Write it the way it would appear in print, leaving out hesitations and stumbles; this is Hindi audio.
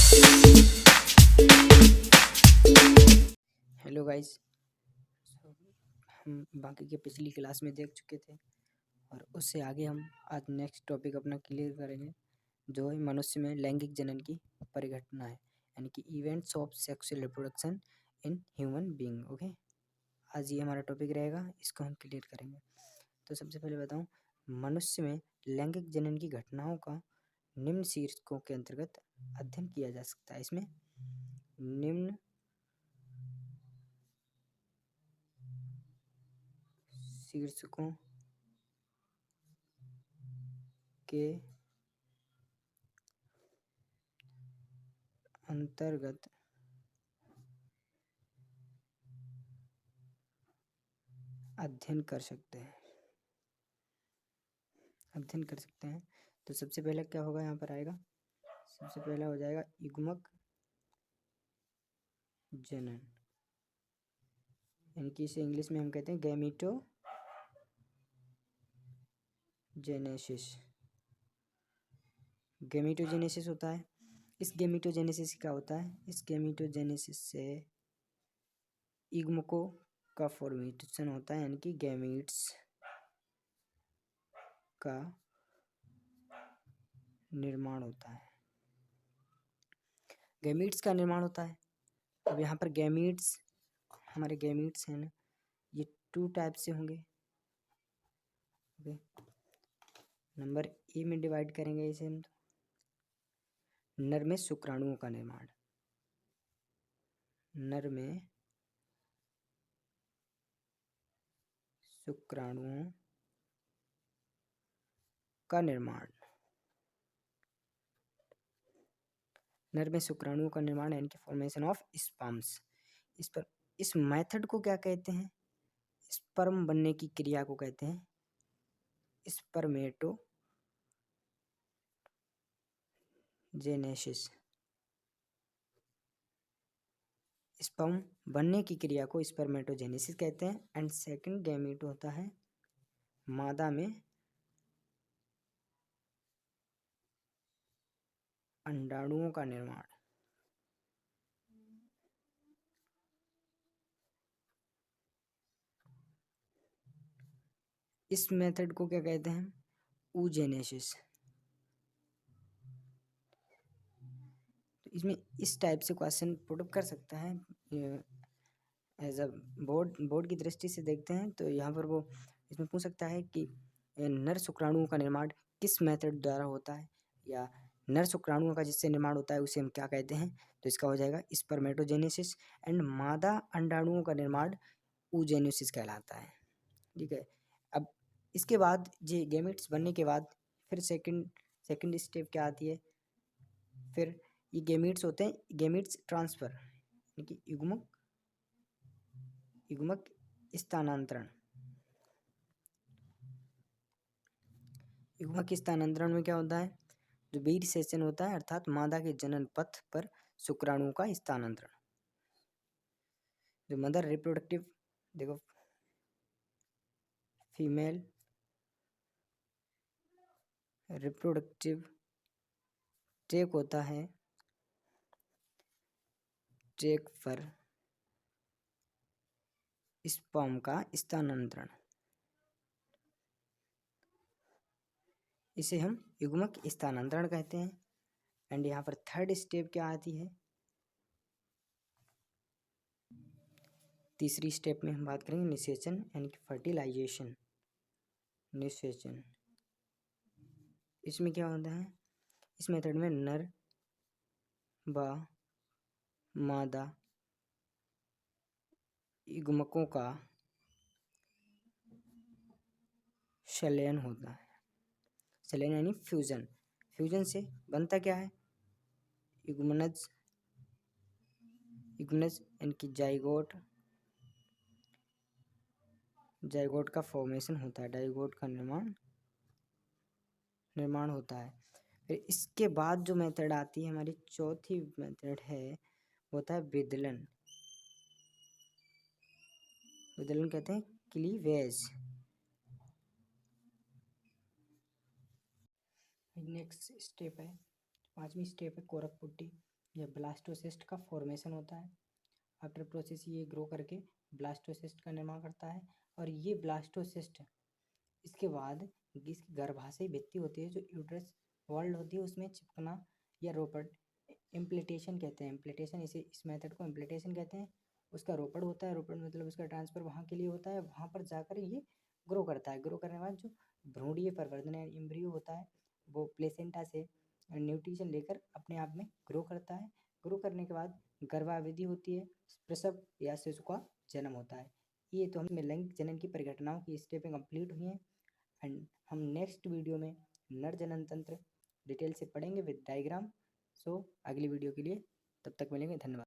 हेलो गाइस, हम बाकी के पिछली क्लास में देख चुके थे और उससे आगे हम आज नेक्स्ट टॉपिक अपना क्लियर करेंगे, जो है मनुष्य में लैंगिक जनन की परिघटना है, यानी कि events of sexual reproduction in human being. Okay, आज ये हमारा टॉपिक रहेगा, इसको हम क्लियर करेंगे। तो सबसे पहले बताऊं, मनुष्य में लैंगिक जनन की घटनाओं का निम्न शीर्षकों के अंतर्गत अध्ययन किया जा सकता है। इसमें निम्न शीर्षकों के अंतर्गत अध्ययन कर सकते हैं। तो सबसे पहले क्या होगा, यहाँ पर आएगा, सबसे पहला हो जाएगा युग्मक जनन, यानी कि इसे इंग्लिश में हम कहते हैं गैमीटोजेनेसिस होता है। इस गैमीटोजेनेसिस क्या होता है? इस गैमीटोजेनेसिस से युग्मकों का फॉर्मेशन होता है, यानी कि गैमीट्स का निर्माण होता है। अब यहाँ पर हमारे गैमीट्स हैं ना, ये 2 टाइप से होंगे। ओके, नंबर ए में डिवाइड करेंगे इसे हम। नर में शुक्राणुओं का निर्माण, नर में शुक्राणुओं का निर्माण, यानी कि फॉर्मेशन ऑफ स्पर्म्स। इस मेथड को क्या कहते हैं? स्पर्म बनने की क्रिया को कहते हैं स्पर्मेटोजेनेसिस। स्पर्म बनने की क्रिया को स्पर्मेटोजेनेसिस कहते हैं। एंड सेकंड गैमीट होता है मादा में अंडाणुओं का निर्माण। इस मेथड को क्या कहते हैं? oogenesis। तो इसमें इस टाइप से क्वेश्चन पुटअप कर सकता है एज अ बोर्ड की दृष्टि से देखते हैं तो यहाँ पर वो इसमें पूछ सकता है कि नर शुक्राणुओं का निर्माण किस मेथड द्वारा होता है, या नर शुक्राणुओं का जिससे निर्माण होता है उसे हम क्या कहते हैं। तो इसका हो जाएगा स्पर्मेटोजेनेसिस। एंड मादा अंडाणुओं का निर्माण oogenesis कहलाता है। ठीक है, अब इसके बाद ये गैमेट्स बनने के बाद फिर सेकंड स्टेप क्या आती है? फिर ये गैमेट्स होते हैं गैमेट्स ट्रांसफर, यानी कि युग्मक स्थानांतरण। युग्मक स्थानांतरण में क्या होता है? जो बीज सेचन होता है, अर्थात मादा के जनन पथ पर शुक्राणुओं का स्थानांतरण। जो मदर रिप्रोडक्टिव, देखो, फीमेल रिप्रोडक्टिव ट्रैक होता है, ट्रैक पर स्पर्म का स्थानांतरण, इसे हम युग्मक स्थानांतरण कहते हैं। एंड यहाँ पर थर्ड स्टेप क्या आती है? तीसरी स्टेप में हम बात करेंगे निषेचन, यानी कि फर्टिलाइजेशन। निषेचन, इसमें क्या होता है? इस मेथड में नर व मादा युग्मकों का संलयन होता है। संलयन यानी फ्यूजन से बनता क्या है? युग्मनज यानी कि जाइगोट का फॉर्मेशन होता है, डाइगोट का निर्माण होता है। फिर इसके बाद जो मेथड आती है हमारी, चौथी मेथड है, होता है विदलन कहते हैं क्लीवेज। नेक्स्ट स्टेप है, 5वीं स्टेप है कोरक पुट्टी। यह ब्लास्टोसिस्ट का फॉर्मेशन होता है। आफ्टर प्रोसेस ये ग्रो करके ब्लास्टोसिस्ट का निर्माण करता है। और ये ब्लास्टोसिस्ट इसके बाद इसकी गर्भाशय भित्ति होती है जो यूट्रस वॉल्ड होती है उसमें चिपकना या रोपड़ इम्प्लिटेशन कहते हैं। इम्प्लिटेशन इस मेथड को इम्प्लिटेशन कहते हैं। उसका रोपड़ होता है, रोपड़ मतलब उसका ट्रांसफ़र वहाँ के लिए होता है, वहाँ पर जाकर ये ग्रो करता है। ग्रो करने के बाद जो भ्रूणीय परिवर्तन है एम्ब्रियो होता है वो प्लेसेंटा से न्यूट्रिशन लेकर अपने आप में ग्रो करता है। ग्रो करने के बाद गर्भावधि होती है, प्रसव या शिशु का जन्म होता है। ये तो हमें लैंगिक जनन की परिघटनाओं की स्टेपें कंप्लीट हुई हैं। एंड हम नेक्स्ट वीडियो में नर जनन तंत्र डिटेल से पढ़ेंगे विद डायग्राम। सो अगली वीडियो के लिए तब तक मिलेंगे, धन्यवाद।